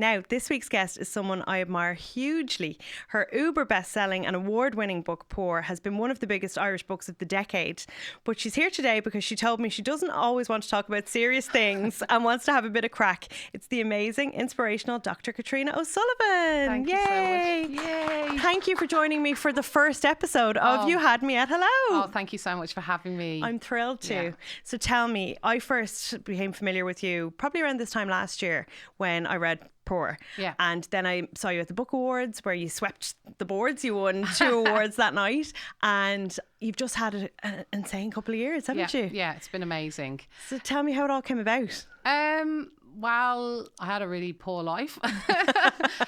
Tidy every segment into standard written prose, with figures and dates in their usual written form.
Now, this week's guest is someone I admire hugely. Her uber best-selling and award-winning book, Poor, has been one of the biggest Irish books of the decade. But she's here today because she told me she doesn't always want to talk about serious things and wants to have a bit of crack. It's the amazing, inspirational Dr. Katriona O'Sullivan. Thank you so much. Yay. Thank you for joining me for the first episode of You Had Me at Hello. Oh, thank you so much for having me. I'm thrilled to. So tell me, I first became familiar with you probably around this time last year when I read Poor. Yeah. And then I saw you at the Book Awards where you swept the boards. You won 2 awards that night. And you've just had an insane couple of years, haven't you? Yeah, it's been amazing. So tell me how it all came about. Well, I had a really poor life.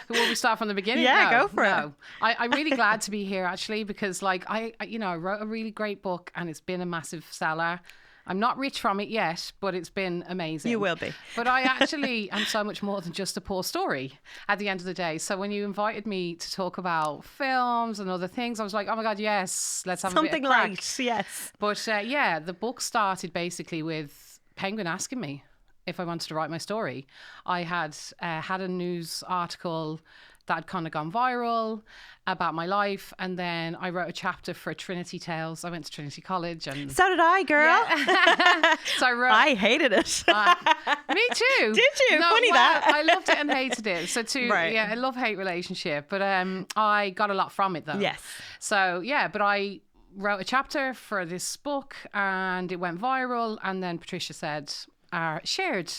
Will we start from the beginning? Yeah, go for it. I'm really glad to be here actually because I wrote a really great book and it's been a massive seller. I'm not rich from it yet, but it's been amazing. You will be. But I actually am so much more than just a poor story at the end of the day. So when you invited me to talk about films and other things, I was like, oh my God, yes, let's have something a bit of crack. light, yes. But the book started basically with Penguin asking me if I wanted to write my story. I had had a news article that had kind of gone viral about my life, and then I wrote a chapter for Trinity Tales. I went to Trinity College, and so did I, girl. Yeah. So I hated it. Me too. Did you? Funny that. I loved it and hated it. So a love-hate relationship. But I got a lot from it though. Yes. So but I wrote a chapter for this book, and it went viral. And then Patricia said, shared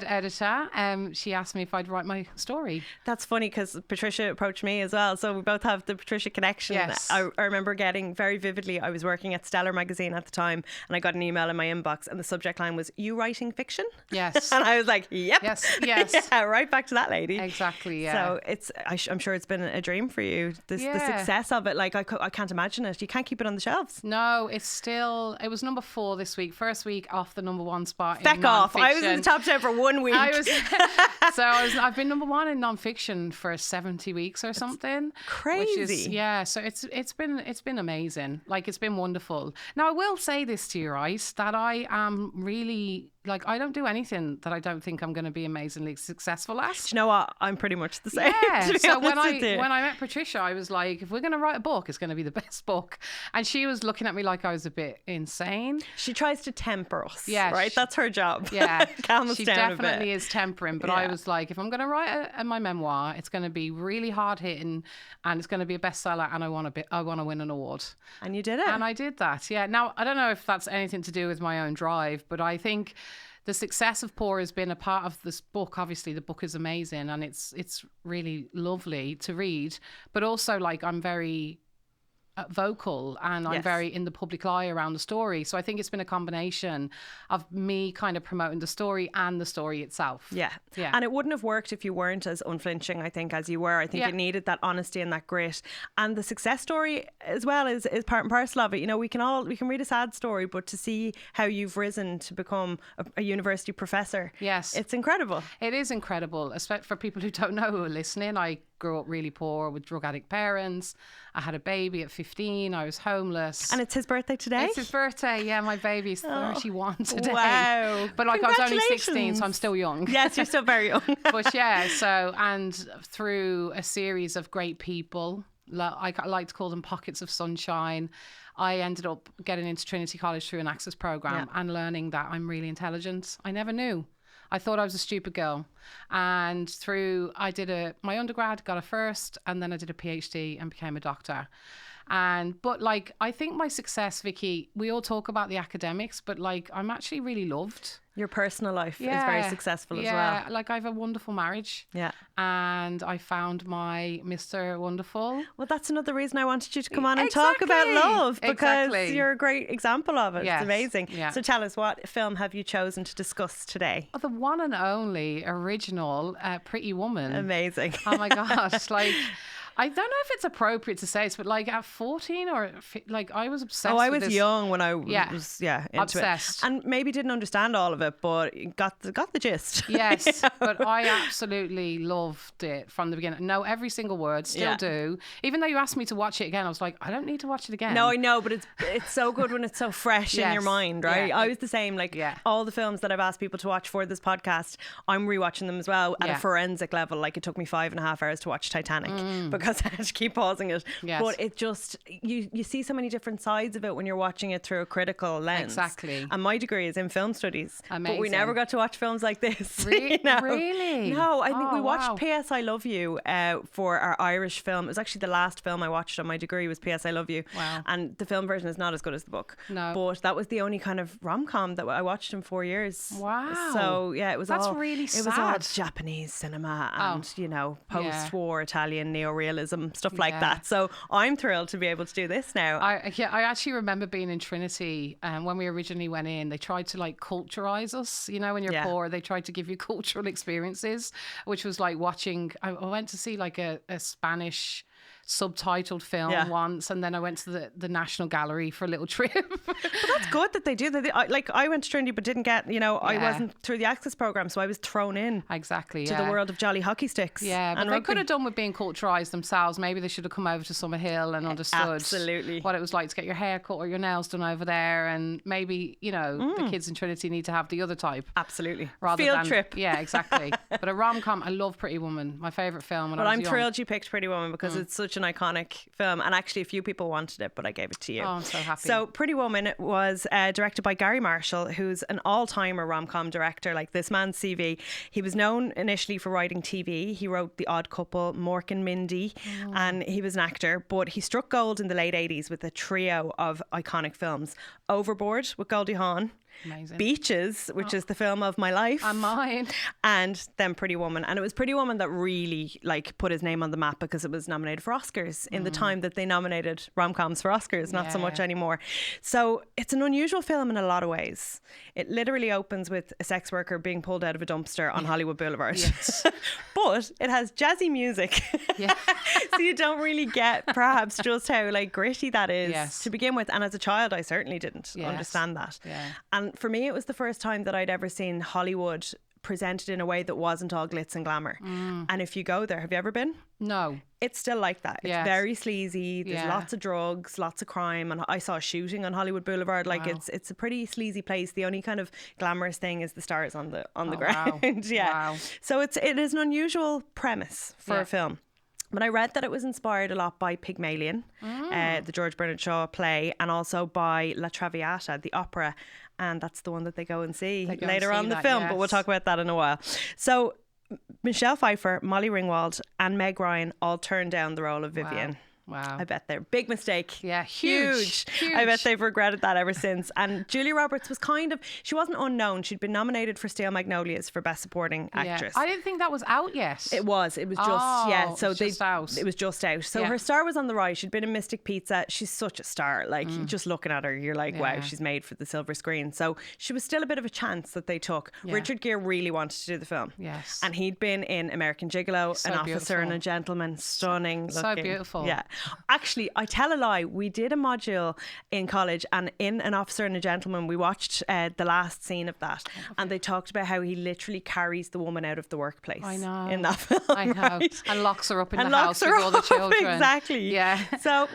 editor. She asked me if I'd write my story. That's funny because Patricia approached me as well, so we both have the Patricia connection. Yes. I remember getting very vividly, I was working at Stellar magazine at the time, and I got an email in my inbox and the subject line was, "You writing fiction?" Yes. And I was like, yep. Yes. Yeah, right back to that lady. Exactly. So I'm sure it's been a dream for you, the success of it. Like I can't imagine it. You can't keep it on the shelves. No, it was number 4 this week, first week off the number 1 spot. Feck off. I was in the top 10 for 1 week. I've been number 1 in non-fiction for 70 weeks or something. Crazy. So it's been amazing. Like, it's been wonderful. Now, I will say this to you, right, that I am really, like, I don't do anything that I don't think I'm going to be amazingly successful at. Do you know what? I'm pretty much the same. Yeah. So when I met Patricia, I was like, if we're going to write a book, it's going to be the best book. And she was looking at me like I was a bit insane. She tries to temper us. Yeah. Right? That's her job. Yeah. Calm us she down a bit. definitely is tempering. But I was like, if I'm going to write my memoir, it's going to be really hard hitting and it's going to be a bestseller, and I want to win an award. And you did it. And I did that. Yeah. Now, I don't know if that's anything to do with my own drive, but I think the success of Poor has been a part of this book. Obviously, the book is amazing and it's really lovely to read. But also, like, I'm very vocal and I'm very in the public eye around the story. So I think it's been a combination of me kind of promoting the story and the story itself. Yeah. And it wouldn't have worked if you weren't as unflinching, I think, as you were. I think it needed that honesty and that grit. And the success story as well is part and parcel of it. You know, we can read a sad story, but to see how you've risen to become a university professor, it's incredible. It is incredible, especially for people who don't know who are listening. I grew up really poor with drug addict parents. I had a baby at 15. I was homeless. And it's his birthday today? It's his birthday, yeah. My baby's 31 today. Wow. But like, I was only 16, so I'm still young. Yes, you're still very young. But and through a series of great people, I like to call them pockets of sunshine, I ended up getting into Trinity College through an access program and learning that I'm really intelligent. I never knew. I thought I was a stupid girl. And I did my undergrad, got a first, and then I did a PhD and became a doctor. But like, I think my success, Vicki, we all talk about the academics, but like, I'm actually really loved. Your personal life is very successful as well. Yeah, like I have a wonderful marriage. Yeah. And I found my Mr. Wonderful. Well, that's another reason I wanted you to come on and talk about love, because you're a great example of it. Yes. It's amazing. Yeah. So tell us, what film have you chosen to discuss today? Oh, the one and only original Pretty Woman. Amazing. Oh my gosh. Like, I don't know if it's appropriate to say this, but like at 14 or like I was obsessed. Oh, I with was this. young when I was into obsessed. it, and maybe didn't understand all of it, but got the gist. Yes, but I absolutely loved it from the beginning. Know every single word, still do. Even though you asked me to watch it again, I was like, I don't need to watch it again. No, I know, but it's so good when it's so fresh in your mind, right? Yeah. I was the same. Like all the films that I've asked people to watch for this podcast, I'm rewatching them as well at a forensic level. Like it took me 5.5 hours to watch Titanic because I had to keep pausing it. Yes. But it just you see so many different sides of it when you're watching it through a critical lens. Exactly. And my degree is in film studies. Amazing. But we never got to watch films like this. Really? You know? Really? No, I think we watched P.S. I Love You for our Irish film. It was actually the last film I watched on my degree was P.S. I Love You. Wow. And the film version is not as good as the book. No. But that was the only kind of rom-com that I watched in 4 years. Wow. So yeah, it was That's all really it was all sad. Japanese cinema and post-war Italian neorealism, stuff like Yeah. that. So I'm thrilled to be able to do this now. I actually remember being in Trinity when we originally went in. They tried to like culturize us, when you're poor, they tried to give you cultural experiences, which was like watching. I went to see like a Spanish subtitled film once, and then I went to the National Gallery for a little trip. But that's good that they do. I went to Trinity but didn't get, I wasn't through the access programme, so I was thrown in exactly to the world of jolly hockey sticks. Yeah, but they could have done with being culturised themselves. Maybe they should have come over to Summerhill and understood what it was like to get your hair cut or your nails done over there, and maybe, the kids in Trinity need to have the other type. Absolutely. Rather Field than, trip. Yeah, exactly. But a rom-com, I love Pretty Woman, my favourite film when I was I'm young. thrilled you picked Pretty Woman because it's such an iconic film, and actually a few people wanted it, but I gave it to you. Oh, I'm so happy. So Pretty Woman was directed by Gary Marshall, who's an all-timer rom-com director. Like this man's CV, he was known initially for writing TV. He wrote The Odd Couple, Mork and Mindy, and he was an actor, but he struck gold in the late 80s with a trio of iconic films. Overboard with Goldie Hawn, Amazing. Beaches, which is the film of my life, and mine, and then Pretty Woman. And it was Pretty Woman that really put his name on the map because it was nominated for Oscars in the time that they nominated rom-coms for Oscars, not so much anymore. So it's an unusual film in a lot of ways. It literally opens with a sex worker being pulled out of a dumpster on Hollywood Boulevard. Yes. But it has jazzy music. Yeah. So you don't really get perhaps just how gritty that is to begin with. And as a child, I certainly didn't understand that. Yeah. And for me, it was the first time that I'd ever seen Hollywood presented in a way that wasn't all glitz and glamour. And if you go there, have you ever been? No. It's still like that. It's very sleazy. There's lots of drugs, lots of crime. And I saw a shooting on Hollywood Boulevard. It's a pretty sleazy place. The only kind of glamorous thing is the stars on the ground. Wow. So it is an unusual premise for a film. But I read that it was inspired a lot by Pygmalion, the George Bernard Shaw play, and also by La Traviata, the opera. And that's the one that they go and see later on in the film. But we'll talk about that in a while. So Michelle Pfeiffer, Molly Ringwald and Meg Ryan all turned down the role of Vivian. Wow. I bet they're big mistake. Yeah, huge. I bet they've regretted that ever since. And Julia Roberts was she wasn't unknown. She'd been nominated for Steel Magnolias for Best Supporting Actress. I didn't think that was out yet. It was just, So it was just out. So her star was on the rise. She'd been in Mystic Pizza. She's such a star. Just looking at her, you're like, wow, she's made for the silver screen. So she was still a bit of a chance that they took. Yeah. Richard Gere really wanted to do the film. Yes. And he'd been in American Gigolo, An Officer and a Gentleman. Stunning looking. So beautiful. Yeah. Actually, I tell a lie. We did a module in college, and in An Officer and a Gentleman, we watched the last scene of that, and they talked about how he literally carries the woman out of the workplace. I know. In that film, I know, right? And locks her up in the house with all the children. Exactly. Yeah. So,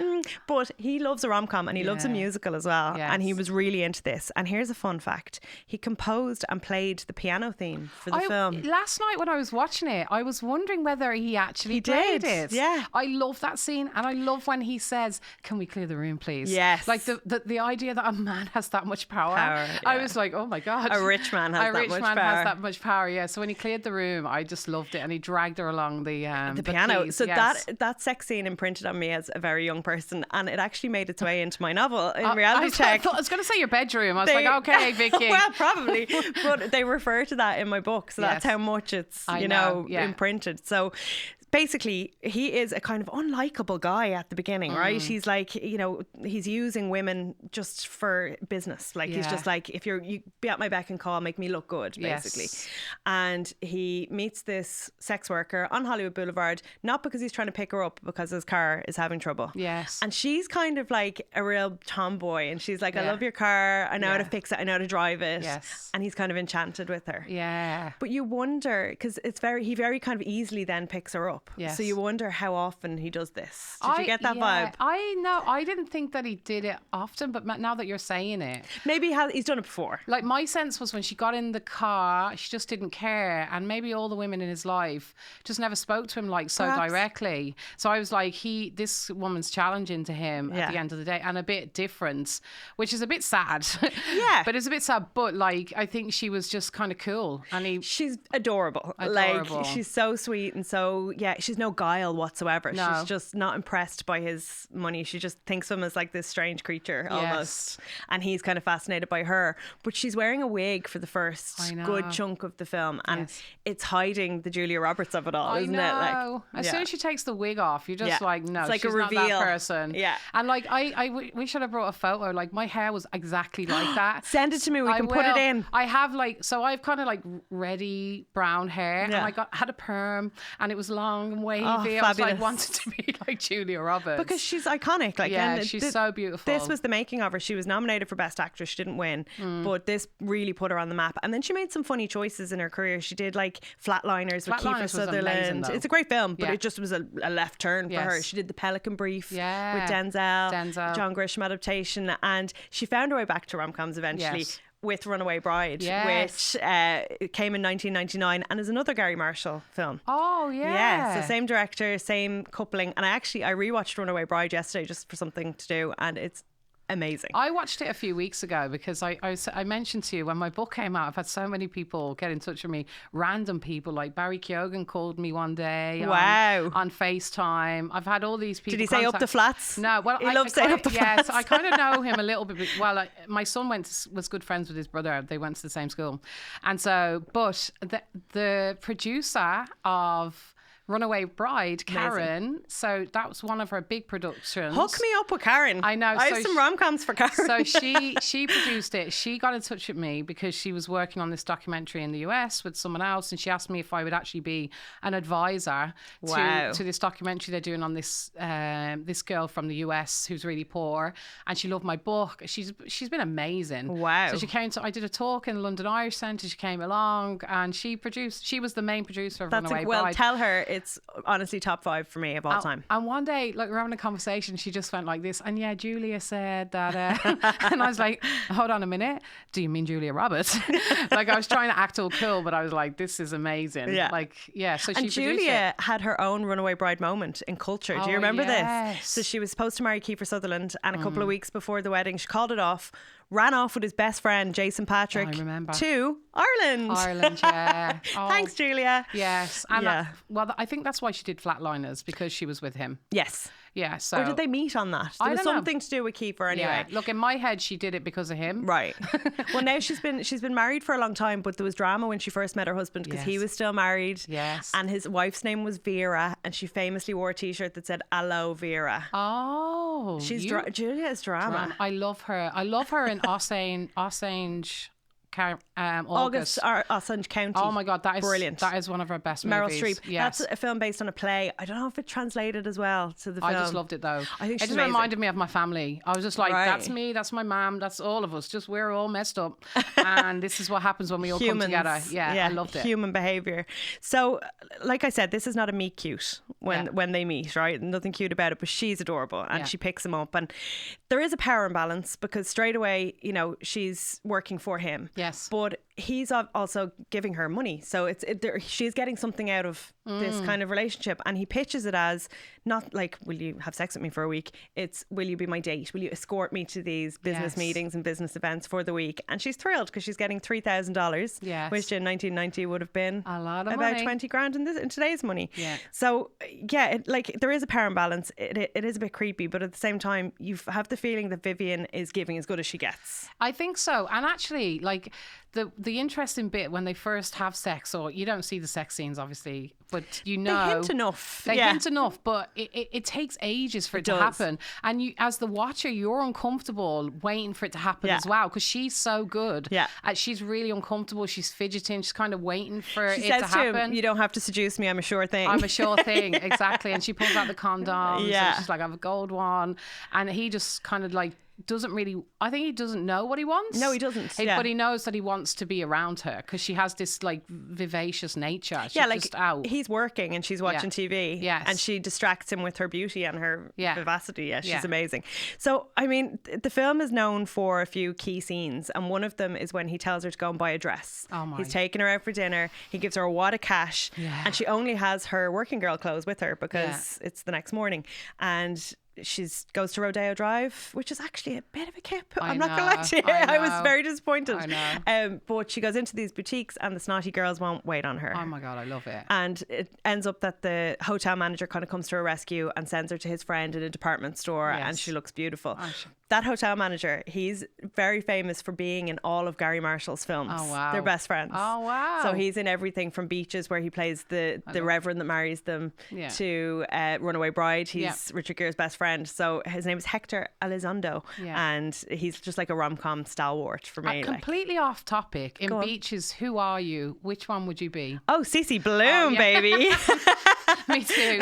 but he loves a rom-com and he loves a musical as well, and he was really into this. And here's a fun fact: he composed and played the piano theme for the film. Last night when I was watching it, I was wondering whether he actually played it. Yeah. I love that scene, and I love when he says, "Can we clear the room, please?" Yes. Like the idea that a man has that much power. I was like, oh my God. A rich man has that much power. Yeah. So when he cleared the room, I just loved it, and he dragged her along the piano. keys. So that sex scene imprinted on me as a very young person, and it actually made its way into my novel in Reality Check. I was going to say your bedroom. I was like, okay, Vicki. Well, probably, but they refer to that in my book, so that's how much it's imprinted. So basically, he is a kind of unlikable guy at the beginning, right? He's like, he's using women just for business. Like, he's just like, if you be at my beck and call, make me look good, basically. Yes. And he meets this sex worker on Hollywood Boulevard, not because he's trying to pick her up, because his car is having trouble. Yes. And she's kind of like a real tomboy, and she's like, I love your car, I know how to fix it, I know how to drive it. Yes. And he's kind of enchanted with her. Yeah. But you wonder, because he very kind of easily then picks her up. Yes. So you wonder how often he does this. Did you get that vibe? I know. I didn't think that he did it often, but now that you're saying it, Maybe he's done it before. like, my sense was when she got in the car, she just didn't care, and maybe all the women in his life just never spoke to him like so Perhaps. directly. So I was like, this woman's challenging to him at the end of the day, and a bit different, which is a bit sad. Yeah. But it's a bit sad. But like, I think she was just kind of cool, and She's adorable. Adorable. Like, she's so sweet, and so, she's no guile whatsoever. No. She's just not impressed by his money. She just thinks of him as like this strange creature almost. And he's kind of fascinated by her. But she's wearing a wig for the first good chunk of the film, and it's hiding the Julia Roberts of it all, isn't it? Like, as soon as she takes the wig off, you're just like, no, it's like she's a reveal. not that person. Yeah. And like, we should have brought a photo. Like, my hair was exactly like that. Send it to me. We I can put it will. in. I have I've kind of like reddy brown hair, and I had a perm, and it was long and wavy. I was like, fabulous. wanted to be like Julia Roberts Because she's iconic. Like, yeah, and she's so beautiful. This was the making of her. She was nominated for Best Actress. She didn't win, but this really put her on the map. And then she made some funny choices in her career. She did like Flatliners with Kiefer was amazing, Sutherland. though. It's a great film, but it just was a left turn for her. She did The Pelican Brief with Denzel, John Grisham adaptation, and she found her way back to rom-coms eventually. Yes. With Runaway Bride, which came in 1999 and is another Gary Marshall film. Oh, yeah. Yeah, so same director, same coupling. And I rewatched Runaway Bride yesterday just for something to do, and it's amazing. I watched it a few weeks ago because I mentioned to you when my book came out, I've had so many people get in touch with me, random people, like Barry Keoghan called me one day on FaceTime. I've had all these people. Did he say up the flats? No, well, he loves saying up the flats. Yes, I kind of know him a little bit. Well, my son was good friends with his brother. They went to the same school. And so, but the producer of Runaway Bride, Karen. So that was one of her big productions. Hook me up with Karen. I know. I have some rom-coms for Karen. So she produced it. She got in touch with me because she was working on this documentary in the US with someone else, and she asked me if I would actually be an advisor to this documentary they're doing on this this girl from the US who's really poor, and she loved my book. She's been amazing. Wow. So she came to. I did a talk in the London Irish Centre. She came along and she was the main producer of Runaway Bride. Well, tell her it's honestly top 5 for me of all time. And one day, like, we're having a conversation, she just went like this, and Julia said that, and I was like, hold on a minute, do you mean Julia Roberts? Like, I was trying to act all cool, but I was like, this is amazing. Yeah. Like, yeah. So and Julia had her own Runaway Bride moment in culture. Do you remember this? So she was supposed to marry Kiefer Sutherland, and a couple of weeks before the wedding, she called it off, ran off with his best friend Jason Patrick to Ireland. Yeah. Oh, thanks, Julia. Yes. And well, I think that's why she did Flatliners, because she was with him. Yes. Yeah. So, or did they meet on that? There was something to do with Kiefer anyway. Yeah. Look, in my head, she did it because of him. Right. Well, now she's been married for a long time, but there was drama when she first met her husband because he was still married. Yes. And his wife's name was Vera, and she famously wore a T-shirt that said "Aloe Vera." Oh, Julia is drama. I love her. I love her in Ossange. August or Ossange County. Oh my God, that is brilliant. That is one of her best Meryl movies. Streep. Yes. That's a film based on a play. I don't know if it translated as well to the film. I just loved it though. I think it just reminded me of my family. I was just like, that's me, that's my mum, that's all of us. Just we're all messed up, and this is what happens when we all come together. Yeah, I loved it. Human behaviour. So, like I said, this is not a meet cute when they meet, right? Nothing cute about it, but she's adorable, and she picks him up, and there is a power imbalance because straight away, she's working for him. Yes, but he's also giving her money, so she's getting something out of this kind of relationship, and he pitches it as not like, will you have sex with me for a week? It's, will you be my date? Will you escort me to these business meetings and business events for the week? And she's thrilled because she's getting $3,000, which in 1990 would have been a lot of about money. 20 grand in today's money. Yeah. So there is a power imbalance. It is a bit creepy, but at the same time, you have the feeling that Vivian is giving as good as she gets. I think so. And actually, like, the interesting bit when they first have sex, or you don't see the sex scenes obviously, but they hint enough. They hint enough, but it takes ages for it to happen. And you, as the watcher, you're uncomfortable waiting for it to happen as well, because she's so good. Yeah. She's really uncomfortable. She's fidgeting. She's kind of waiting for it to She says to happen. him, "You don't have to seduce me. I'm a sure thing." I'm a sure thing, exactly. And she pulls out the condoms. Yeah. And she's like, "I have a gold one," and he just kind of like doesn't really. I think he doesn't know what he wants. No, he doesn't. But he knows that he wants to be around her because she has this like vivacious nature. She's like just out. He's working and she's watching TV. Yes. And she distracts him with her beauty and her vivacity. Yeah, she's Yeah. amazing. So, I mean, the film is known for a few key scenes, and one of them is when he tells her to go and buy a dress. Oh my. He's taking her out for dinner. He gives her a wad of cash, and she only has her working girl clothes with her because it's the next morning. And she goes to Rodeo Drive, which is actually a bit of a kip. I'm not going to lie to you. I was very disappointed. I know. But she goes into these boutiques and the snotty girls won't wait on her. Oh my God, I love it. And it ends up that the hotel manager kind of comes to her rescue and sends her to his friend in a department store, and she looks beautiful. That hotel manager, he's very famous for being in all of Gary Marshall's films. Oh, wow. They're best friends. Oh, wow. So he's in everything from Beaches, where he plays the reverend that marries them, to Runaway Bride. He's Richard Gere's best friend. So his name is Hector Elizondo, and he's just like a rom-com stalwart for me. Completely off topic. In Beaches, who are you? Which one would you be? Oh, Cece Bloom, baby. Me too.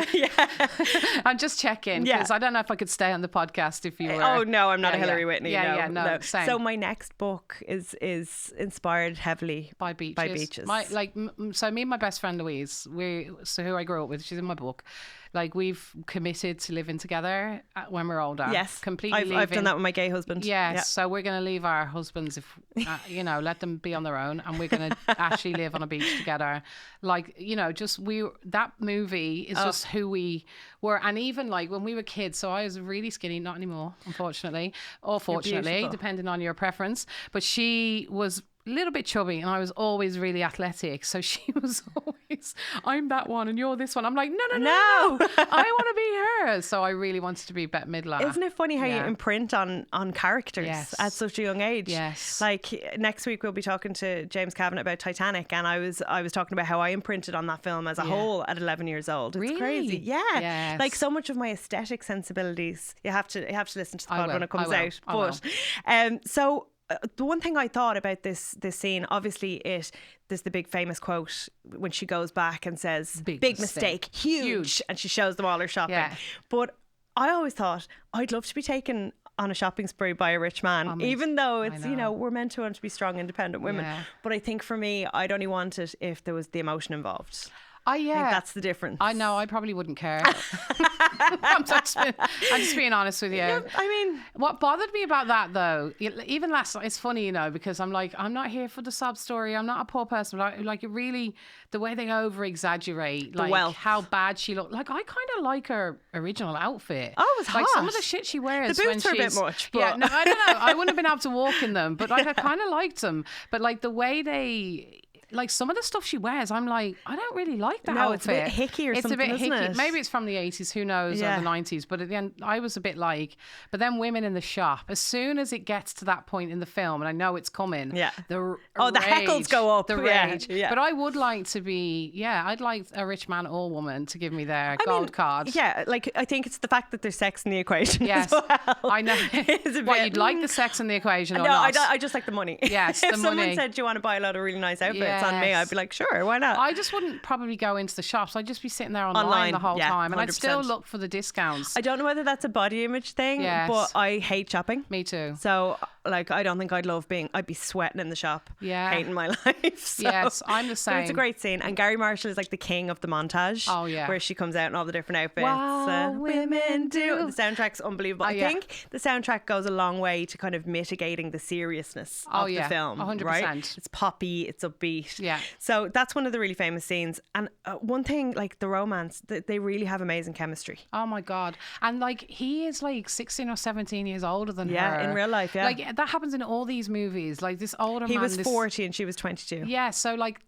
I'm just checking because I don't know if I could stay on the podcast if you were. Oh no, I'm not a Hillary Whitney. No. Same. So my next book is inspired heavily by Beaches. So me and my best friend Louise, who I grew up with, she's in my book. Like, we've committed to living together when we're older. Yes, completely. I've done that with my gay husband. Yes, so we're going to leave our husbands, if let them be on their own, and we're going to actually live on a beach together. Like, that movie is just who we were, and even like when we were kids. So I was really skinny, not anymore, unfortunately, or fortunately, depending on your preference. But she was a little bit chubby, and I was always really athletic. So she was always, I'm that one and you're this one. I'm like, no. I want to be her. So I really wanted to be Bette Midler. Isn't it funny how you imprint on characters at such a young age? Yes. Like, next week we'll be talking to James Cavanagh about Titanic, and I was talking about how I imprinted on that film as a whole at 11 years old. It's really crazy. Yeah. Yes. Like, so much of my aesthetic sensibilities, you have to listen to the pod when it comes out. So the one thing I thought about this scene, obviously there's the big famous quote when she goes back and says, big mistake, huge, and she shows them all her shopping. Yeah. But I always thought, I'd love to be taken on a shopping spree by a rich man, even though it's, we're meant to want to be strong, independent women. Yeah. But I think for me, I'd only want it if there was the emotion involved. I think that's the difference. I know, I probably wouldn't care. I'm just being honest with you. Yeah, I mean, what bothered me about that though, even last night, it's funny, because I'm like, I'm not here for the sob story. I'm not a poor person. Like it really, the way they over exaggerate, like how bad she looked. Like, I kind of like her original outfit. Oh, it was hot. Like some of the shit she wears. The boots were a bit much. But... Yeah, no, I don't know. I wouldn't have been able to walk in them, but like I kind of liked them. But like the way they... Like some of the stuff she wears, I'm like, I don't really like that outfit. It's a bit hicky or something, isn't it? Maybe it's from the 80s, who knows, or the 90s. But at the end, I was a bit like, but then women in the shop, as soon as it gets to that point in the film, and I know it's coming, the rage, heckles go up. The rage. Yeah. But I would like to be, I'd like a rich man or woman to give me their gold card. Yeah, like I think it's the fact that there's sex in the equation as well. I know. You'd like the sex in the equation or not? No, I just like the money. Yes, if someone said, do you want to buy a lot of really nice outfits on me, I'd be like, sure, why not? I just wouldn't probably go into the shops. I'd just be sitting there online the whole time, and 100%. I'd still look for the discounts. I don't know whether that's a body image thing, but I hate shopping. Me too. So like, I don't think I'd be sweating in the shop, hating my life. So. Yes, I'm the same. But it's a great scene, and Gary Marshall is like the king of the montage. Oh yeah, where she comes out in all the different outfits. Wow, women do. The soundtrack's unbelievable. I think the soundtrack goes a long way to kind of mitigating the seriousness of the film. 100%. Right? It's poppy, it's upbeat. sweet. Yeah. So that's one of the really famous scenes. And one thing, like the romance, they really have amazing chemistry. Oh my God. And like he is like 16 or 17 years older than her. Yeah, in real life, yeah. Like that happens in all these movies. Like this older man. He was 40 and she was 22. Yeah, so like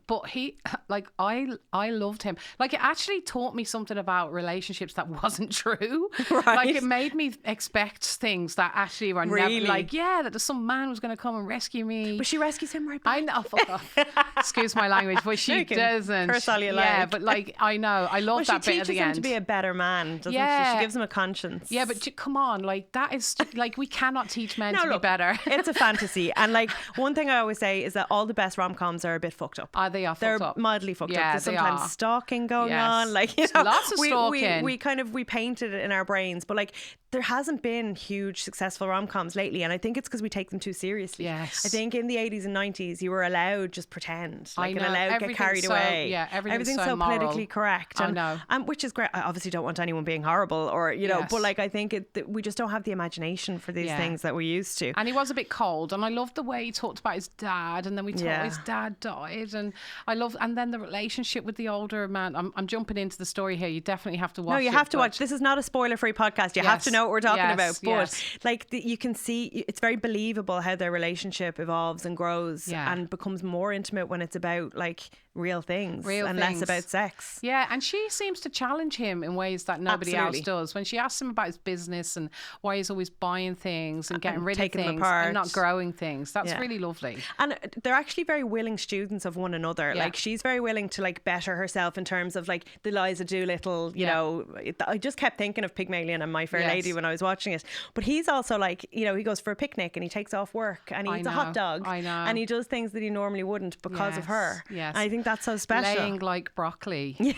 but he, like I loved him. Like it actually taught me something about relationships that wasn't true. Right. Like it made me expect things that actually were Really? never, like, yeah, that some man was going to come and rescue me. But she rescues him right back. I know, fuck off. Excuse my language, but she doesn't. Curse all you yeah, like. but like I know, I love that bit at the end. She teaches him to be a better man, doesn't she? She gives him a conscience. Yeah, but come on, like that is like we cannot teach men to be look, better. It's a fantasy, and like one thing I always say is that all the best rom-coms are a bit fucked up. They are fucked They're up. mildly fucked up. Yeah, There's they sometimes are. stalking going on, like lots of stalking. We painted it in our brains, but like there hasn't been huge successful rom-coms lately, and I think it's because we take them too seriously. Yes. I think in the 80s and 90s you were allowed just pretend, like, and allowed to get carried so, away. Yeah, everything's so moral. politically correct. I know. Which is great. I obviously don't want anyone being horrible or Yes. but like I think we just don't have the imagination for these things that we used to. And he was a bit cold, and I loved the way he talked about his dad, and then we talked his dad died, and and then the relationship with the older man. I'm jumping into the story here. You definitely have to watch. No, you have to watch. This is not a spoiler-free podcast. You have to know what we're talking about. But like you can see, it's very believable how their relationship evolves and grows and becomes more intimate when it's about like real things and less about sex. Yeah, and she seems to challenge him in ways that nobody else does. When she asks him about his business and why he's always buying things and getting rid of things and not growing things, that's really lovely. And they're actually very willing students of one another. Like she's very willing to like better herself in terms of like the Liza Doolittle, you know. I just kept thinking of Pygmalion and My Fair Lady when I was watching it. But he's also like, you know, he goes for a picnic and he takes off work and he eats a hot dog. I know. And he does things that he normally wouldn't because of her. Yes. And I think that's so special. Laying like broccoli. Yeah.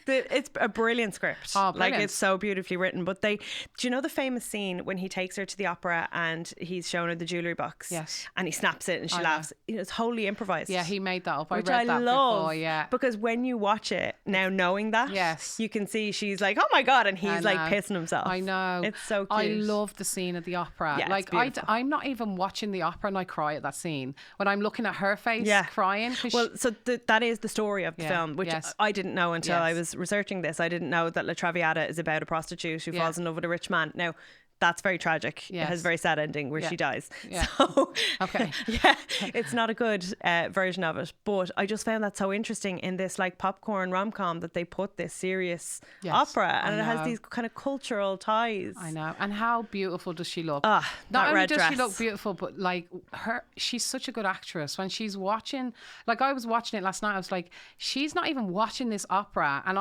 It's a brilliant script. Oh, brilliant. Like it's so beautifully written. But do you know the famous scene when he takes her to the opera and he's showing her the jewellery box? Yes. And he snaps it and she laughs. You know, it's wholly improvised. Yeah, he made that up. Which I read that love, before, yeah. Because when you watch it now knowing that, you can see she's like, oh my God, and he's like pissing himself. I know. It's so cute. I love the scene at the opera. Yeah, like I'm not even watching the opera and I cry at that scene. When I'm looking at her face crying. Well, so that is the story of the film, which I didn't know until I was researching this. I didn't know that La Traviata is about a prostitute who falls in love with a rich man. Now, that's very tragic. It has a very sad ending where she dies. Yeah. So, okay. It's not a good version of it. But I just found that so interesting in this like popcorn rom-com that they put this serious opera, and it has these kind of cultural ties. I know. And how beautiful does she look? Not only red does dress. she look beautiful, but like she's such a good actress. When she's watching, like I was watching it last night, I was like, she's not even watching this opera, and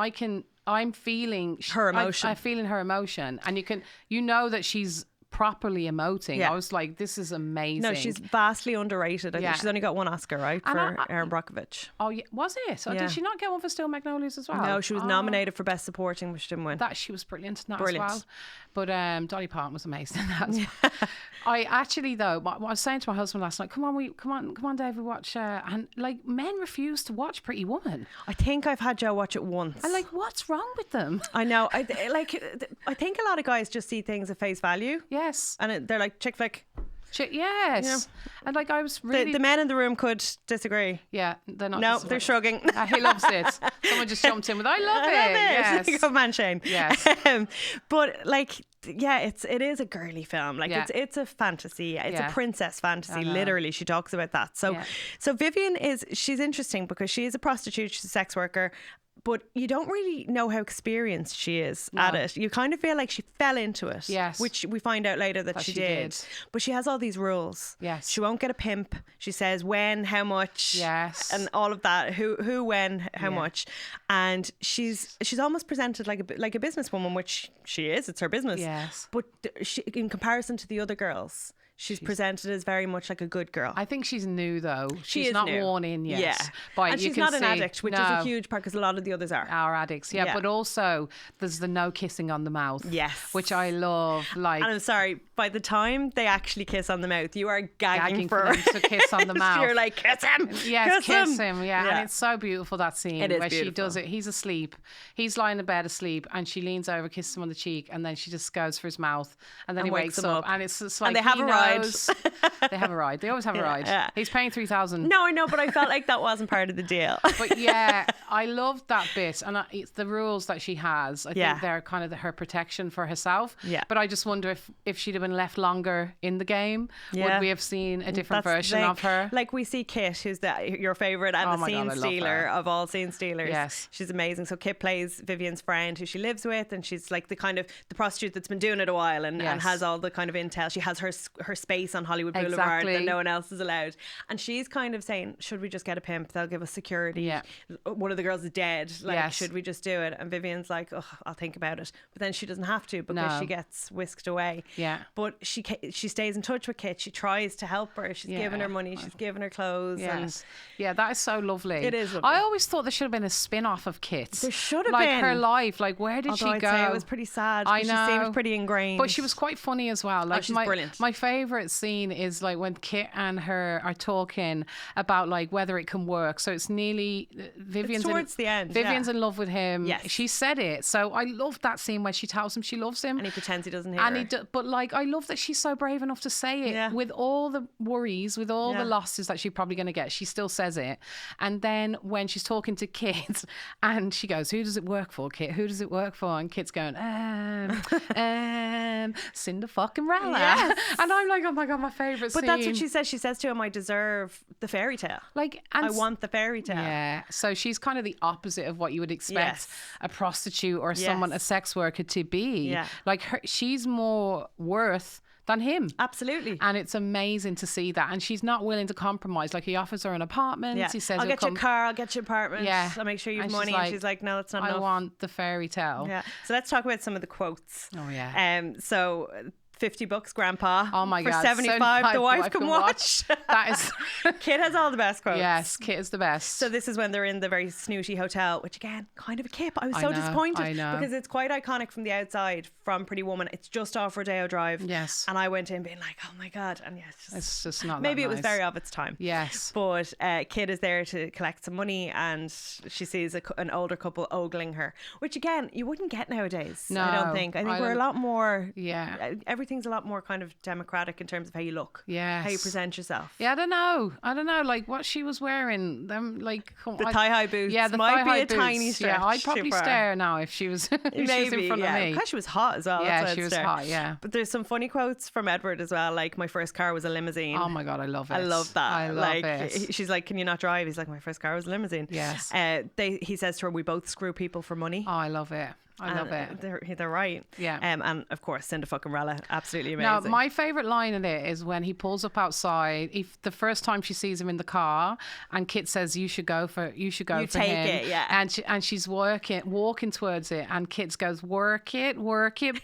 I'm feeling her emotion. I'm feeling her emotion, and you know that she's properly emoting. Yeah. I was like, this is amazing. No, she's vastly underrated. I think she's only got one Oscar, right, for Erin Brockovich. Oh, yeah, was it? Or did she not get one for Still Magnolias as well? No, she was nominated for Best Supporting, which she didn't win. That she was brilliant in that as well. But Dolly Parton was amazing in that as well. I actually, though, what I was saying to my husband last night, come on, Dave, we watch. And like, men refuse to watch Pretty Woman. I think I've had Joe watch it once. And like, what's wrong with them? I know. I think a lot of guys just see things at face value. Yes. And they're like, chick flick. Yes. You know, and like I was really... The men in the room could disagree. Yeah, they're not. No, they're shrugging. He loves it. Someone just jumped in with, I love it. Yes. Good man, Shane. Yes. But like, yeah, it is a girly film. Like it's a fantasy. It's a princess fantasy. Literally, she talks about that. So Vivian she's interesting because she is a prostitute. She's a sex worker. But you don't really know how experienced she is at it. You kind of feel like she fell into it. Yes. Which we find out later that she did. But she has all these rules. Yes. She won't get a pimp. She says when, how much. Yes. And all of that. Who, when, how much. And she's almost presented like a businesswoman, which she is. It's her business. Yes. But in comparison to the other girls, she's presented as very much like a good girl. I think she's new though. She's not new. Worn in yet. Yeah. But and she's not an addict, which is a huge part because a lot of the others are. Our addicts, yeah. But also there's the no kissing on the mouth. Yes. Which I love. Like, and I'm sorry, by the time they actually kiss on the mouth, you are gagging for them to kiss on the mouth. You're like, kiss him. Yes, kiss him. Yeah. And it's so beautiful, that scene where beautiful. She does it. He's asleep. He's lying in bed asleep and she leans over, kisses him on the cheek, and then she just goes for his mouth, and then he wakes up. And it's just like, and they have arrived. ride. They have a ride. They always have a ride. Yeah. He's paying $3,000. No, I know, but I felt like that wasn't part of the deal. But yeah, I loved that bit, and it's the rules that she has. I think they're kind of her protection for herself. Yeah. But I just wonder if she'd have been left longer in the game, would we have seen a different version of her? Like we see Kit, who's your favourite and the scene stealer of all scene stealers. Yes, she's amazing. So Kit plays Vivian's friend, who she lives with, and she's like the prostitute that's been doing it a while and has all the kind of intel. She has her space on Hollywood Boulevard that no one else is allowed, and she's kind of saying, should we just get a pimp? They'll give us security. Yeah. One of the girls is dead. Like, should we just do it? And Vivian's like, oh, I'll think about it. But then she doesn't have to because she gets whisked away. Yeah. But she stays in touch with Kit. She tries to help her. She's giving her money. She's giving her clothes. Yes. Yeah, that is so lovely. It is lovely. I always thought there should have been a spin-off of Kit. There should have been. Like her life. Like, where did Although she go? I'd say it was pretty sad. I know. She seemed pretty ingrained. But she was quite funny as well. Like, she's brilliant. My favourite scene is like when Kit and her are talking about like whether it can work. So it's nearly Vivian's towards the end. Vivian's in love with him. Yes. She said it. So I love that scene where she tells him she loves him. And he pretends he doesn't hear her. But like, I love that she's so brave enough to say it with all the worries, with all the losses that she's probably going to get. She still says it. And then when she's talking to Kit and she goes, who does it work for, Kit? Who does it work for? And Kit's going, Cinderfucking-rella. Yes. And I'm like, oh my God, my favourite scene. But that's what she says. She says to him, I deserve the fairy tale. Like, I want the fairy tale. Yeah. So she's kind of the opposite of what you would expect a prostitute or someone, a sex worker to be. Yeah. Like, she's more worth than him. Absolutely. And it's amazing to see that. And she's not willing to compromise. Like, he offers her an apartment. Yeah. He says, I'll get you a car, I'll get you an apartment. Yeah. I'll make sure you have And money. she's And she's like, no, that's not enough. I want the fairy tale. Yeah. So let's talk about some of the quotes. Oh, yeah. So $50, Grandpa. Oh my God. For 75, the wife can watch. That is. Kit has all the best quotes. Yes, Kit is the best. So this is when they're in the very snooty hotel, which again, kind of a kip. I was so disappointed because it's quite iconic from the outside from Pretty Woman. It's just off Rodeo Drive. Yes. And I went in being like, oh my God. And it's just not maybe that it was nice. very of its time. Yes. But Kit is there to collect some money and she sees an older couple ogling her, which again, you wouldn't get nowadays. No. I don't think. I think we're a lot more. Yeah. Everything's a lot more kind of democratic in terms of how you look. Yes. How you present yourself. Yeah, I don't know. Like what she was wearing. Them like the thigh-high boots. Yeah, the might thigh-high be a boots. tiny stretch. Yeah, I'd probably stare now if she was, if Maybe, she was in front of me. Because she was hot as well. Yeah, she was hot, yeah. But there's some funny quotes from Edward as well, like, my first car was a limousine. Oh my God, I love it. I love that. I love it. She's like, can you not drive? He's like, my first car was a limousine. Yes. He says to her, we both screw people for money. Oh, I love it. I love it. They're right. Yeah. And of course, Cinderfucking-rella, absolutely amazing. Now, my favourite line in it is when he pulls up outside. The first time she sees him in the car, and Kit says, "You should go for him." You take it, yeah. And she's walking towards it, and Kit goes, "Work it,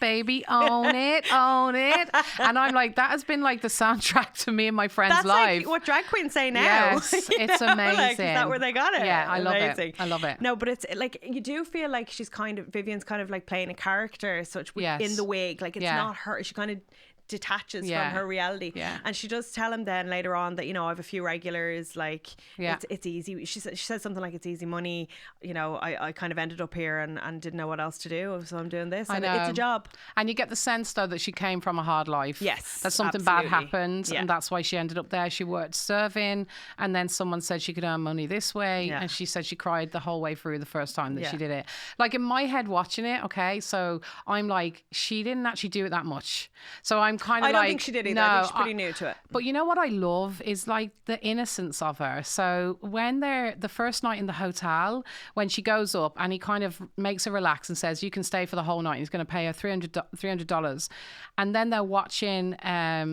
baby, own it, own it." And I'm like, that has been like the soundtrack to me and my friend's That's life. like what drag queens say now. Yes, it's amazing. Like, is that where they got it? Yeah, I love amazing. it. I love it. No, but it's like you do feel like Vivian's kind of like playing a character as such in the wig. Like, it's not her. She kind of detaches from her reality. Yeah. And she does tell him then later on that, I have a few regulars, like, it's easy. She says something like, it's easy money. I kind of ended up here and didn't know what else to do, so I'm doing this. And it's a job. And you get the sense, though, that she came from a hard life. Yes, that something bad happened, and that's why she ended up there. She worked serving, and then someone said she could earn money this way, and she said she cried the whole way through the first time that she did it. Like, in my head watching it, okay, so I'm like, she didn't actually do it that much. So I'm kind of like, I don't think she did either. I think she's pretty new to it. But you know what I love is like the innocence of her. So when they're the first night in the hotel, when she goes up and he kind of makes her relax and says, you can stay for the whole night. He's going to pay her $300. And then they're watching I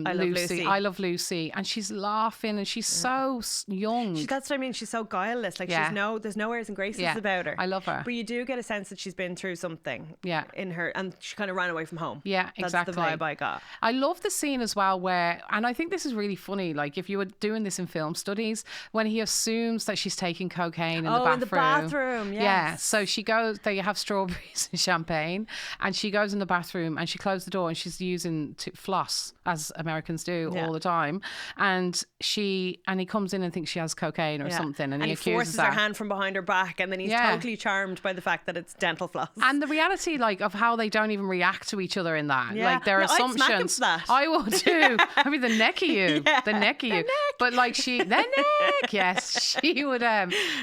Love Lucy. And she's laughing and she's so young. That's what I mean. She's so guileless. Like, there's no airs and graces about her. I love her. But you do get a sense that she's been through something in her, and she kind of ran away from home. Yeah, exactly. That's the vibe I got. I love the scene as well where, and I think this is really funny, like if you were doing this in film studies, when he assumes that she's taking cocaine in the bathroom. In the bathroom, yes. Yeah, so she goes, they have strawberries and champagne, and she goes in the bathroom and she closed the door and she's using floss, as Americans do all the time, and he comes in and thinks she has cocaine or something, and he accuses forces her hand from behind her back, and then he's totally charmed by the fact that it's dental floss. And the reality, like, of how they don't even react to each other in that. Like, their assumptions. that. I will too. I mean, the neck of you. Yeah, the neck of you. But like the neck, yes. She would,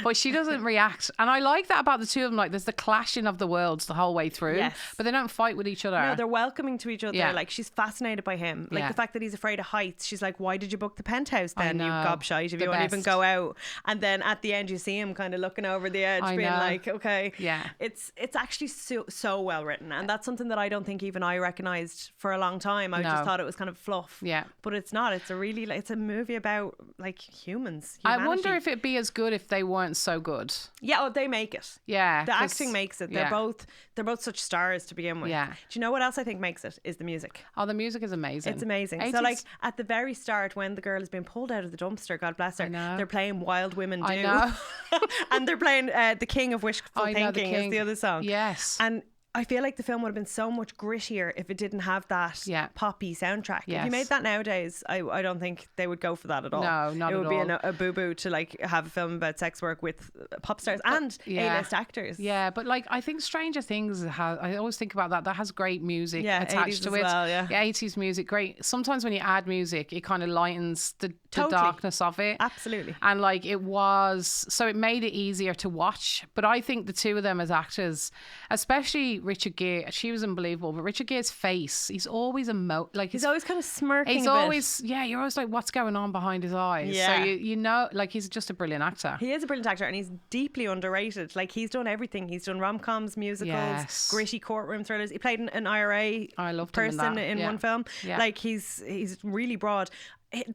but she doesn't react. And I like that about the two of them. Like there's the clashing of the worlds the whole way through. Yes. But they don't fight with each other. No, they're welcoming to each other. Yeah. Like she's fascinated by him. Like the fact that he's afraid of heights. She's like, why did you book the penthouse then, you gobshite, if you won't even go out? And then at the end you see him kind of looking over the edge, being like, okay. Yeah. It's actually so well written. And that's something that I don't think even I recognised for a long time. I just thought it was kind of fluff. Yeah. But it's not. It's a movie about like humans. I wonder if it'd be as good if they weren't so good. Yeah, they make it. Yeah. The acting makes it. They're both such stars to begin with. Yeah. Do you know what else I think makes it? Is the music. Oh, the music is amazing. It's amazing. 80s. So like at the very start when the girl is being pulled out of the dumpster, God bless her, they're playing Wild Women Do. I know. And they're playing The King of Wishful Thinking is the other song. Yes. And I feel like the film would have been so much grittier if it didn't have that poppy soundtrack. Yes. If you made that nowadays, I don't think they would go for that at all. No, not at all. It would be a boo-boo to like have a film about sex work with pop stars and A-list actors. Yeah, but like I think Stranger Things I always think about that. That has great music attached to it. Well, yeah, 80s music, great. Sometimes when you add music, it kind of lightens the darkness of it. Absolutely. And like it made it easier to watch. But I think the two of them as actors, especially Richard Gere, she was unbelievable. But Richard Gere's face, he's always he's always kind of smirking. He's always you're always like, what's going on behind his eyes? Yeah. So you know, like he's just a brilliant actor. He is a brilliant actor, and he's deeply underrated. Like he's done everything. He's done rom-coms, musicals, gritty courtroom thrillers. He played an IRA person in one film. Yeah. Like he's really broad.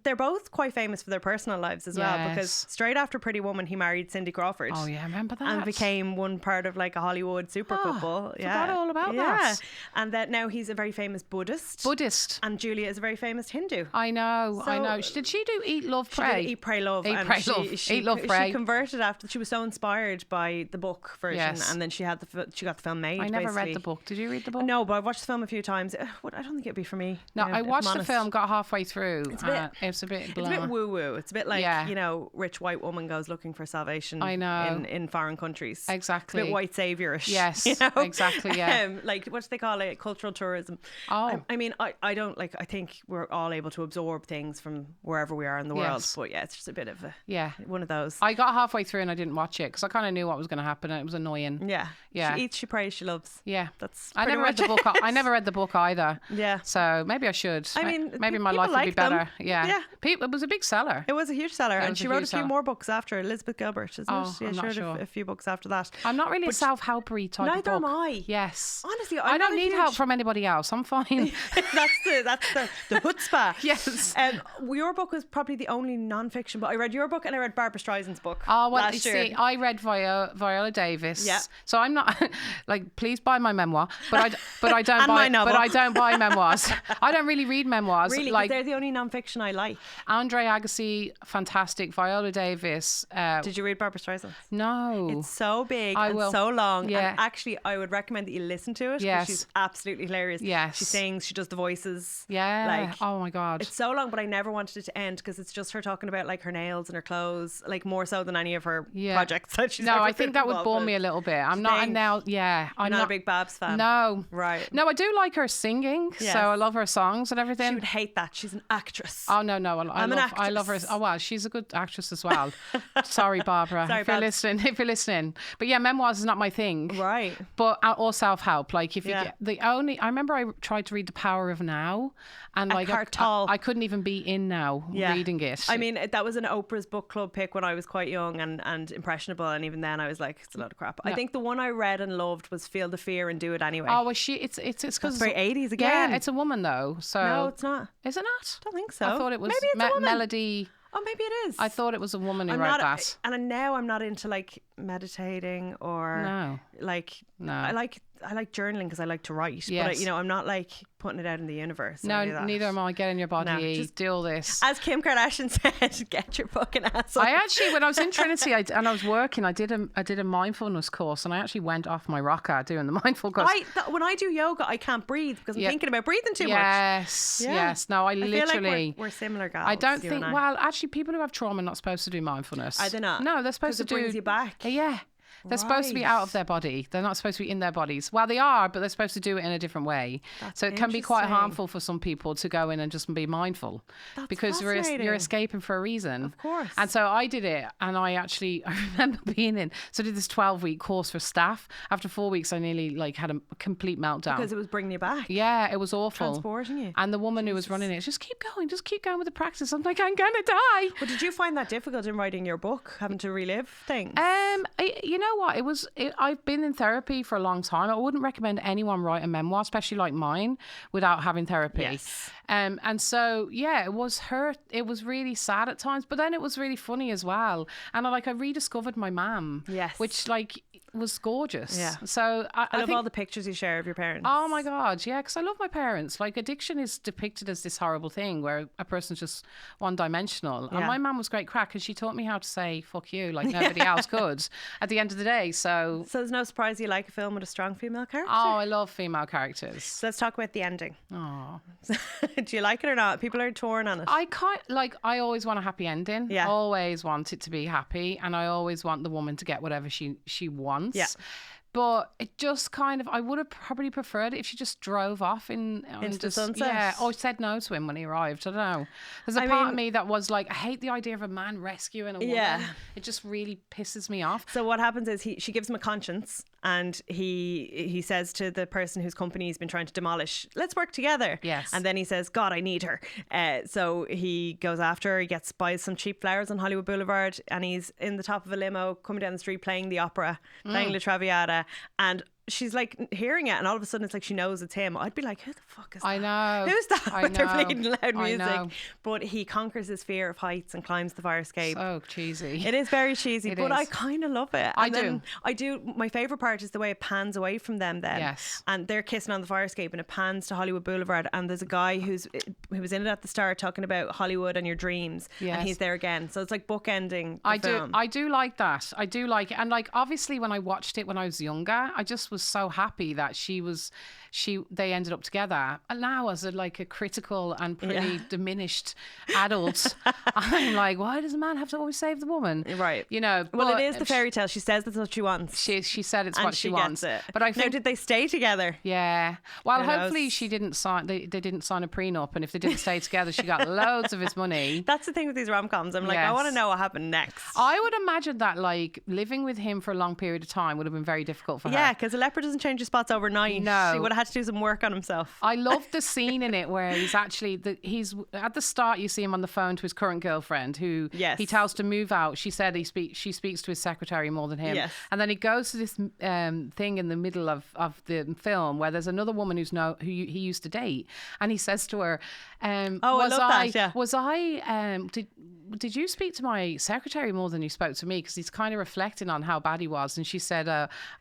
They're both quite famous for their personal lives as well, because straight after Pretty Woman he married Cindy Crawford. Oh yeah, I remember that. And became one part of like a Hollywood super couple. Forgot all about that. And that now he's a very famous Buddhist. And Julia is a very famous Hindu. I know. Did she do Eat, Love, Pray? She did Eat, Pray, Love. Eat, Pray, Love. Eat, Love, Pray. She converted after she was so inspired by the book version, and then she got the film made. I never read the book. Did you read the book? No, but I've watched the film a few times. I don't think it'd be for me. No, I watched the film, got halfway through. It's a bit It's a bit woo-woo. It's a bit like, rich white woman goes looking for salvation in foreign countries. Exactly. It's a bit white saviourish. Yes, exactly, like, what do they call it? Cultural tourism. Oh. I mean, I don't, like, I think we're all able to absorb things from wherever we are in the world. But it's just a bit of one of those. I got halfway through and I didn't watch it because I kind of knew what was going to happen and it was annoying. Yeah. She eats, she prays, she loves. Yeah. That's I never read the book. I never read the book either. Yeah. So maybe I should. I mean, maybe my life would be better. Yeah. It was a big seller. It was a huge seller, and she wrote a few more books after. Elizabeth Gilbert, isn't it? Yeah, I'm not sure. A few books after that. I'm not really a self-helpery type of book. Neither am I. Yes. Honestly, I don't need help from anybody else. I'm fine. that's the chutzpah. Yes. Your book was probably the only non-fiction book. I read your book and I read Barbara Streisand's book. Oh, well, last year. See, I read Viola Davis. Yeah. So I'm not like, please buy my memoir, but I don't and buy my novel. But I don't buy memoirs. I don't really read memoirs. Really, like they're the only non-fiction I like. Andre Agassi, fantastic. Viola Davis. Did you read Barbara Streisand? No. It's so big and so long. Yeah. And actually, I would recommend that you listen to it. Yes. She's absolutely hilarious. Yes. She sings, she does the voices. Yeah. Like, oh my God. It's so long, but I never wanted it to end because it's just her talking about like her nails and her clothes, like more so than any of her projects that she's ever I think that would bore me a little bit. I'm not a big Babs fan. No. Right. No, I do like her singing. Yes. So I love her songs and everything. She would hate that. She's an actress. Oh, no. I love her. Oh, well, she's a good actress as well. Sorry, Barbara. Sorry, if you're listening. But yeah, memoirs is not my thing. Right. But or self-help. Like if you get I remember I tried to read The Power of Now and like I couldn't even be in now reading it. I mean, that was an Oprah's book club pick when I was quite young and impressionable, and even then I was like, it's a load of crap. No. I think the one I read and loved was Feel the Fear and Do It Anyway. Oh, well, it's because very 80s again. Yeah, it's a woman though. So no, it's not. Is it not? I don't think so. I thought it was maybe it's a woman. Melody. Oh, maybe it is. I thought it was a woman who wrote that. And now I'm not into like meditating or I like journaling because I like to write. Yes. But I'm not like putting it out in the universe. No, neither am I. Get in your body, just do all this. As Kim Kardashian said, get your fucking ass up. I actually, when I was in Trinity and I was working, I did a mindfulness course and I actually went off my rocker doing the mindful course. When I do yoga, I can't breathe because I'm thinking about breathing too much. Yes. No, I literally. Feel like we're similar guys. I don't think. Well, actually, people who have trauma are not supposed to do mindfulness. Are they not? No, they're supposed to do. It brings you back. Yeah. They're supposed to be out of their body. They're not supposed to be in their bodies. Well, they are, but they're supposed to do it in a different way. So it can be quite harmful for some people to go in and just be mindful. Because you're escaping for a reason. Of course. And so I did it, and I remember being in. So I did this 12-week course for staff. After 4 weeks, I nearly had a complete meltdown. Because it was bringing you back. Yeah, it was awful. Transporting you. And the woman who was running it, just keep going with the practice. I'm like, I'm gonna die. But did you find that difficult in writing your book, having to relive things? You know what? I've been in therapy for a long time. I wouldn't recommend anyone write a memoir, especially like mine, without having therapy. Yes. And so, yeah, it was hurt. It was really sad at times, but then it was really funny as well. And I rediscovered my mum. Yes. Which was gorgeous. Yeah. So I love think all the pictures you share of your parents. Oh my God, yeah, because I love my parents. Addiction is depicted as this horrible thing where a person's just one-dimensional. Yeah. And my mum was great crack, and she taught me how to say "fuck you" like nobody else could. At the end of the day, so there's no surprise you like a film with a strong female character. Oh, I love female characters. So let's talk about the ending. Oh, do you like it or not? People are torn on it. I always want a happy ending. Yeah. Always want it to be happy, and I always want the woman to get whatever she wants. Yeah. But it just I would have probably preferred it if she just drove off into the sunset. Yeah, or said no to him when he arrived. I don't know. There's a part of me that was like, I hate the idea of a man rescuing a woman. Yeah. It just really pisses me off. So what happens is she gives him a conscience, and he says to the person whose company he's been trying to demolish, let's work together. Yes. And then he says, God, I need her. So he goes after her. He buys some cheap flowers on Hollywood Boulevard, and he's in the top of a limo coming down the street playing the opera, playing La Traviata, and she's hearing it, and all of a sudden it's like she knows it's him. I'd be like, who the fuck is that? I know. Who's that? With their bleeding loud I music. know. But he conquers his fear of heights and climbs the fire escape. So cheesy. It is very cheesy, but I kind of love it. I do. My favourite part is the way it pans away from them then. Yes. And they're kissing on the fire escape, and it pans to Hollywood Boulevard, and there's a guy who was in it at the start talking about Hollywood and your dreams. Yes. And he's there again. So it's like bookending the film. I do like that. I do like it. And obviously when I watched it when I was younger, I just was so happy that they ended up together. And now as a critical and pretty diminished adult, I'm like, why does a man have to always save the woman? Right. Well, it is the fairy tale. She says that's what she wants. She said it's and what she wants. Gets it. But I think, now, did they stay together? Yeah. Well, Who knows? hopefully she didn't sign. They didn't sign a prenup, and if they didn't stay together, she got loads of his money. That's the thing with these rom-coms. I'm like, I want to know what happened next. I would imagine that living with him for a long period of time would have been very difficult for her. Yeah, because a leopard doesn't change his spots overnight. No. He would have had to do some work on himself. I love the scene in it where he's at the start. You see him on the phone to his current girlfriend, who he tells to move out. She said she speaks to his secretary more than him. Yes. And then he goes to this thing in the middle of the film where there's another woman who he used to date, and he says to her, I love that. Yeah. Was I did you speak to my secretary more than you spoke to me? Because he's kind of reflecting on how bad he was. And she said,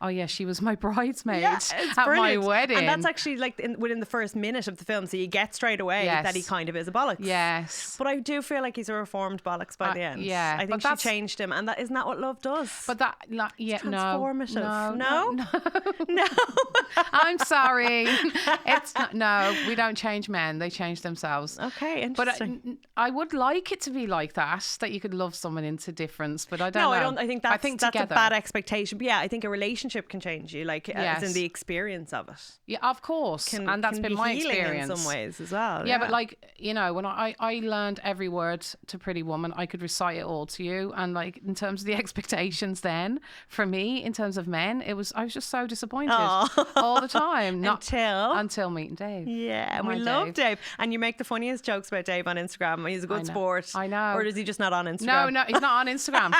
oh yeah, she was my bridesmaid at brilliant. my wedding. And that's actually within the first minute of the film. So you get straight away that he kind of is a bollocks. Yes. But I do feel like he's a reformed bollocks by the end. Yeah. I think she changed him. And isn't that what love does? But it's transformative. No. I'm sorry. It's not, no, we don't change men. They change themselves. Okay, interesting. But I would like it to be like that you could love someone into difference, but I don't know. I don't. I think that's together. a bad expectation. But yeah, I think a relationship can change you, as in the experience of it. Yeah, of course. And that's been my experience in some ways as well. Yeah, but when I learned every word to Pretty Woman, I could recite it all to you. And in terms of the expectations then, for me, in terms of men, I was just so disappointed all the time. Until meeting Dave. Yeah, and we love Dave. And you make the funniest jokes about Dave on Instagram. He's a good sport. I know. Or is he just not on Instagram? No, he's not on Instagram.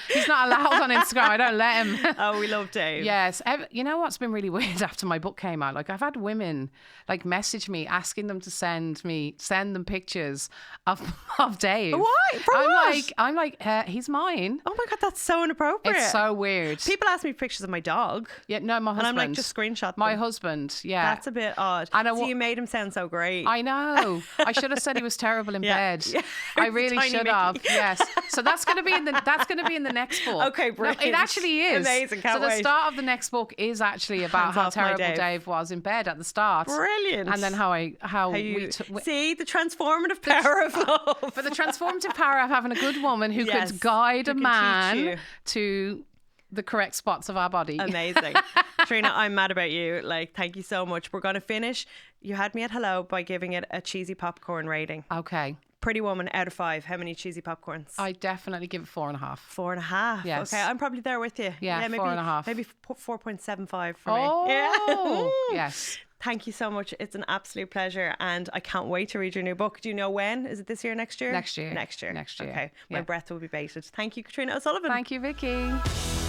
He's not allowed on Instagram. I don't let him. Oh, we love Dave. Yes. You know what's been really weird after my book came out? I've had women message me asking them to send them pictures of Dave. Why? For what? I'm like, he's mine. Oh my God, that's so inappropriate. It's so weird. People ask me pictures of my dog. Yeah, no, my husband. And I'm like, just screenshot them. My husband, yeah. That's a bit odd. So you made him sound so great. I know. I should have said he was terrible in bed. Yeah. I really should have. Yes. So that's going to be in the next book. Okay, brilliant. No, it actually is. Amazing. Can't wait. the start of the next book is actually about how terrible Dave was in bed at the start. Brilliant. And then how we see the transformative power of love. But the transformative power of having a good woman who could guide a man to the correct spots of our body. Amazing. Katriona, I'm mad about you. Like, thank you so much. We're going to finish. You had me at hello by giving it a cheesy popcorn rating. Okay. Pretty Woman out of 5. How many cheesy popcorns? I definitely give it 4.5. 4.5. Yes. Okay, I'm probably there with you. Yeah, maybe 4.5. Maybe 4.75 for Oh, me. Yeah. yes. Thank you so much. It's an absolute pleasure, and I can't wait to read your new book. Do you know when? Is it this year, next year? Next year. Next year. Next year. Okay. My Yeah. breath will be bated. Thank you, Katriona O'Sullivan. Thank you, Vicki.